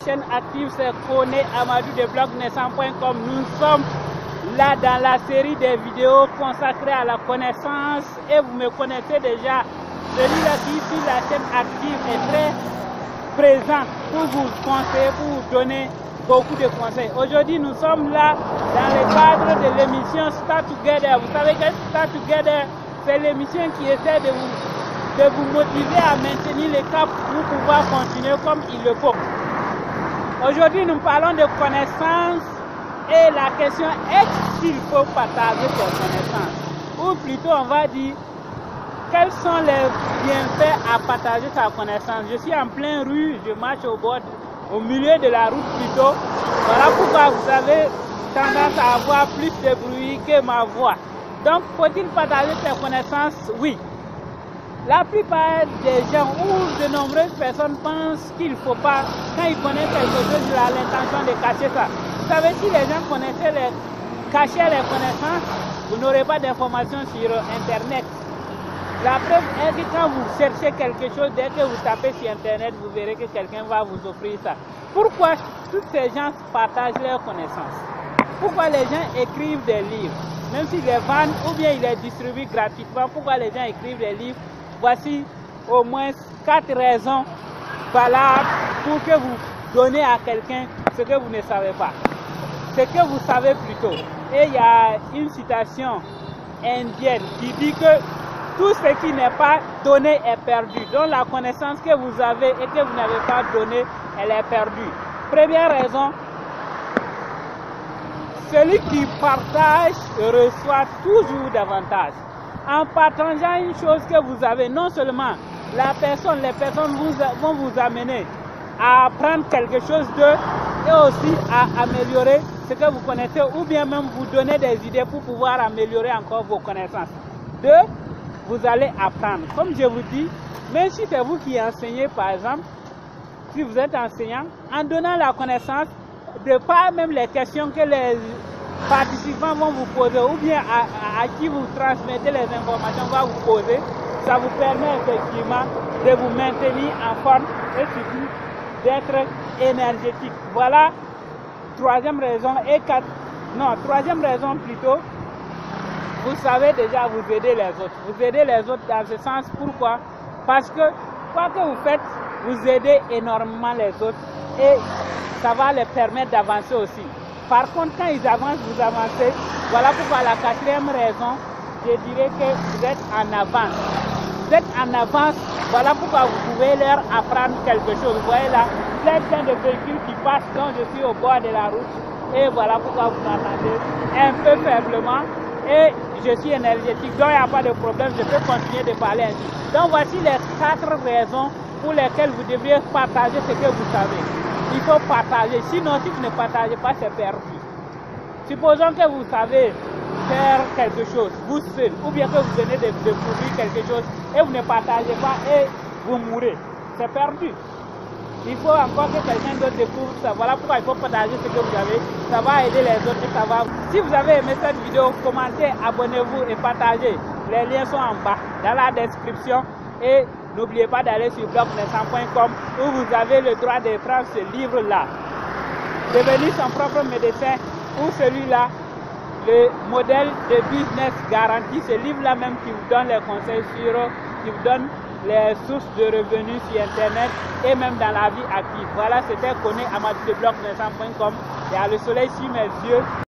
Chaîne active, c'est Koné Amadou de blognaissance.com. Nous sommes là dans la série des vidéos consacrées à la connaissance et vous me connaissez déjà. Celui-là qui sur la chaîne active est très présent pour vous conseiller, pour vous donner beaucoup de conseils. Aujourd'hui, nous sommes là dans le cadre de l'émission Start Together. Vous savez que Start Together, c'est l'émission qui essaie de vous motiver à maintenir le cap pour pouvoir continuer comme il le faut. Aujourd'hui, nous parlons de connaissances et la question est-ce qu'il faut partager ses connaissances? Ou plutôt, on va dire, quels sont les bienfaits à partager sa connaissance? Je suis en pleine rue, je marche au milieu de la route plutôt. Voilà pourquoi vous avez tendance à avoir plus de bruit que ma voix. Donc, faut-il partager ses connaissances? Oui. La plupart des gens ou de nombreuses personnes pensent qu'il ne faut pas, quand ils connaissent quelque chose, ils ont l'intention de cacher ça. Vous savez, si les gens cachaient les connaissances, vous n'aurez pas d'informations sur Internet. La preuve est que quand vous cherchez quelque chose, dès que vous tapez sur Internet, vous verrez que quelqu'un va vous offrir ça. Pourquoi tous ces gens partagent leurs connaissances? Pourquoi les gens écrivent des livres? Même s'ils les vendent ou bien ils les distribuent gratuitement, pourquoi les gens écrivent des livres? Voici au moins 4 raisons valables pour que vous donnez à quelqu'un ce que vous ne savez pas. Ce que vous savez plutôt. Et il y a une citation indienne qui dit que tout ce qui n'est pas donné est perdu. Donc la connaissance que vous avez et que vous n'avez pas donnée, elle est perdue. Première raison, celui qui partage reçoit toujours davantage. En partageant une chose que vous avez, non seulement les personnes vont vous amener à apprendre quelque chose d'eux et aussi à améliorer ce que vous connaissez ou bien même vous donner des idées pour pouvoir améliorer encore vos connaissances. Deux, vous allez apprendre. Comme je vous dis, même si c'est vous qui enseignez par exemple, si vous êtes enseignant, en donnant la connaissance, de par même les questions que les participants vont vous poser ou bien à qui vous transmettez les informations va vous poser, ça vous permet effectivement de vous maintenir en forme et surtout d'être énergétique. Voilà, troisième raison troisième raison plutôt, vous savez déjà vous aider les autres. Vous aidez les autres dans ce sens, pourquoi? Parce que quoi que vous faites, vous aidez énormément les autres et ça va les permettre d'avancer aussi. Par contre, quand ils avancent, vous avancez. Voilà pourquoi la quatrième raison, je dirais que vous êtes en avance. Vous êtes en avance, voilà pourquoi vous pouvez leur apprendre quelque chose. Vous voyez là, plein de véhicules qui passent, donc je suis au bord de la route. Et voilà pourquoi vous m'entendez un peu faiblement. Et je suis énergétique, donc il n'y a pas de problème, je peux continuer de parler ainsi. Donc voici les 4 raisons pour lesquelles vous devriez partager ce que vous savez. Il faut partager, sinon si vous ne partagez pas, c'est perdu. Supposons que vous savez faire quelque chose, vous seul, ou bien que vous venez de découvrir quelque chose et vous ne partagez pas et vous mourrez. C'est perdu. Il faut encore que quelqu'un d'autre découvre ça. Voilà pourquoi il faut partager ce que vous avez. Ça va aider les autres et ça va. Si vous avez aimé cette vidéo, commentez, abonnez-vous et partagez. Les liens sont en bas, dans la description. Et n'oubliez pas d'aller sur blognaissance.com où vous avez le droit de prendre ce livre-là. Devenir son propre médecin ou celui-là, le modèle de business garanti. Ce livre-là même qui vous donne les conseils qui vous donne les sources de revenus sur Internet et même dans la vie active. Voilà, c'était Koné Amadou de blognaissance.com. Il y a le soleil sur mes yeux.